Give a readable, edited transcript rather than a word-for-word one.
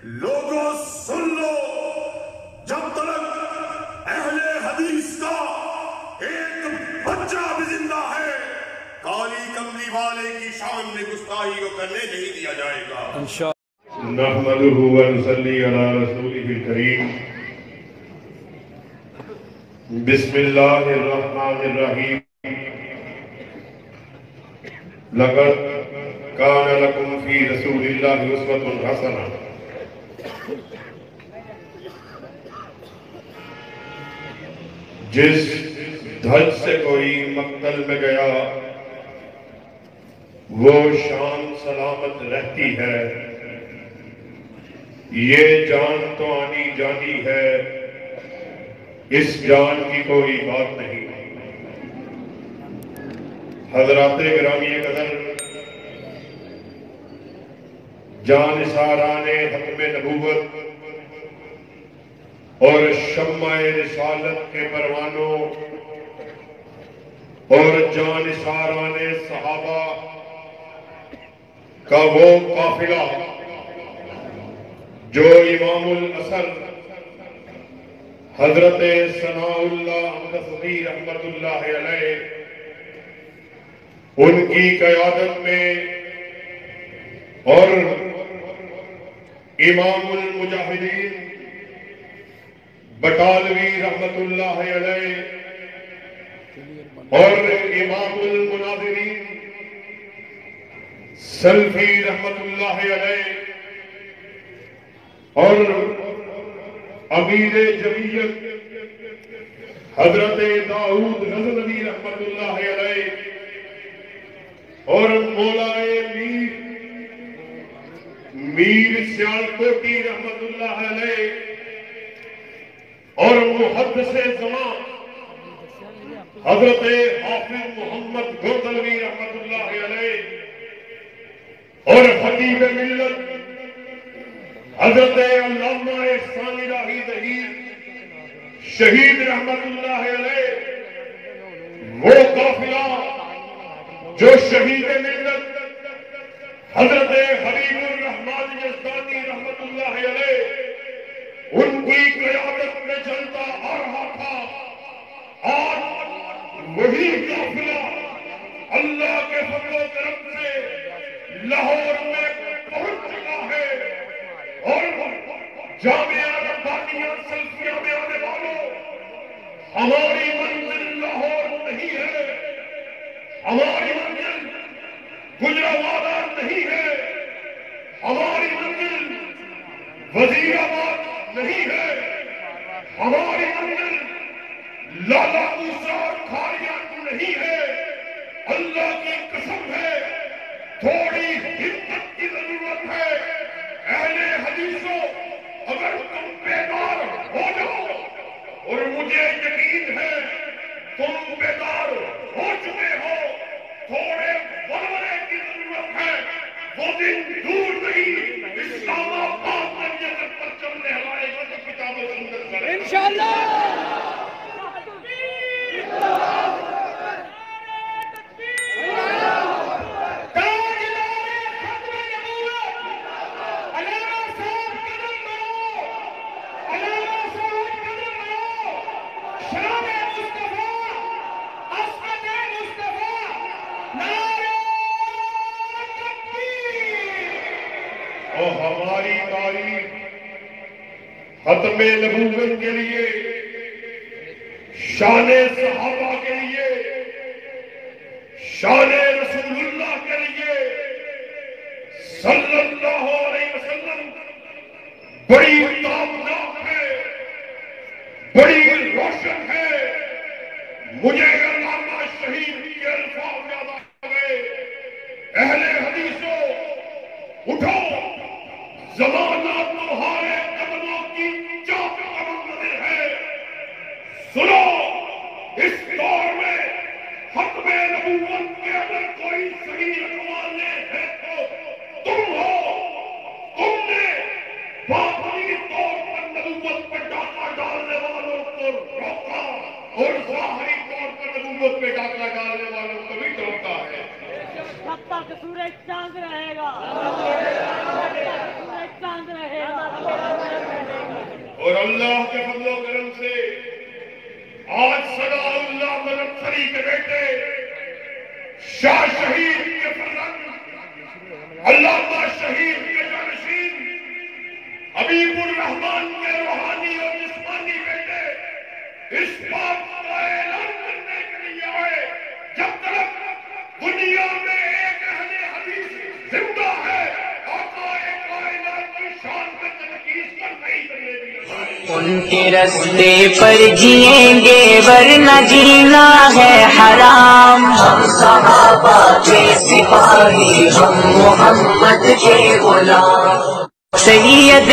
لوگوں سن لو، جب تک اہل حدیث کا ایک بچہ بھی زندہ ہے کالی کملی والے کی شان میں گستاخی کو کرنے نہیں دیا جائے گا۔ نحمدہ ونصلی علی رسولہ الکریم۔ بسم اللہ الرحمن الرحیم۔ لقد کان لکم فی رسول اللہ اسوۃ حسنہ۔ جس دھج سے کوئی مقتل میں گیا وہ شان سلامت رہتی ہے، یہ جان تو آنی جانی ہے، اس جان کی کوئی بات نہیں۔ حضرات گرامی قدر، جانثاران ختم نبوت اور شمع رسالت کے پروانوں اور جانثاران صحابہ کا وہ قافلہ جو امام الاثر حضرت ثناء اللہ احمدی رحمت اللہ علیہ ان کی قیادت میں اور امام المجاہدین بٹالوی رحمت اللہ علیہ اور امام المناظرین سلفی رحمت اللہ علیہ اور امیر جمعیت حضرت داؤد غزنوی رحمت اللہ علیہ اور مولائے میر سیالکوٹی رحمت اللہ علیہ اور محدث زمان حضرت حافظ محمد گوتلوی رحمت اللہ علیہ اور خطیب ملت حضرت علامہ احسان الہی دہیر شہید رحمت اللہ علیہ، وہ قافلہ جو شہید ملت حضرت حبیب الرحمن یزدانی رحمت اللہ علیہ ان کی قیادت میں چلتا آ رہا تھا، آج وہی قافلہ اللہ کے فضل و کرم سے لاہور میں پہنچ چکا ہے۔ اور جامعہ ربانیہ سلفیہ میں آنے والوں، ہماری منزل لاہور نہیں ہے، ہماری منزل گجرانوالہ نہیں ہے، ہماری منزل وزیر آباد نہیں ہے، ہماری منزل لالا موسیٰ اور کھاریان نہیں ہے۔ اللہ کی قسم ہے، تھوڑی ہمت کی ضرورت ہے۔ اہل حدیثوں، اگر تم بیدار ہو جاؤ، اور مجھے یقین ہے تم بیدار ہو چکے ہو، تھوڑے ولولے کی ضرورت ہے۔ وہ دن دور نہیں، اسلام آباد میں یہ پرچم لہرائے گا تو کتاب و سنت کرے گا انشاءاللہ۔ اور ہماری تاریخ ختم نبوت کے لیے، شان صحابہ کے لیے، شان رسول اللہ کے لیے صلی اللہ علیہ وسلم بڑی تابناک ہے، بڑی روشن ہے۔ مجھے علامہ شہید کے الفاظ یاد آ گئے، اہل حدیثوں اٹھو، زمانہ تمہارے قدموں کی چاک پر منتظر ہے۔ سنو، اس دور میں ختم نبوت کے اگر کوئی صحیح رکھوانے ہیں تو تم ہو۔ تم نے باطنی طور پر نبوت پر ڈاکہ ڈالنے والوں کو روکا اور ظاہری طور پر نبوت پہ ڈاکہ ڈالنے والوں کو بھی روکا ہے۔ جب تک سورج چاند رہے گا، سورج چاند رہے گا۔ اور اللہ کے فضل و کرم سے آج ثناء اللہ مظفری کے بیٹے شاہ شہید کے فرزند علامہ شہید کے جانشین حبیب الرحمان کے روحانی اور جسمانی بیٹے اس بات کا اعلان کرنے کے لیے آئے جب تک دنیا میں ایک اہل حدیث زندہ ہے آقا کائنات کی شان پہ تنقید کر نہیں کرنے دی۔ ان کے رستے پر جئیں گے ورنہ جینا ہے حرام، ہم صحابہ کے سپاہی، ہم محمد کے غلام، سید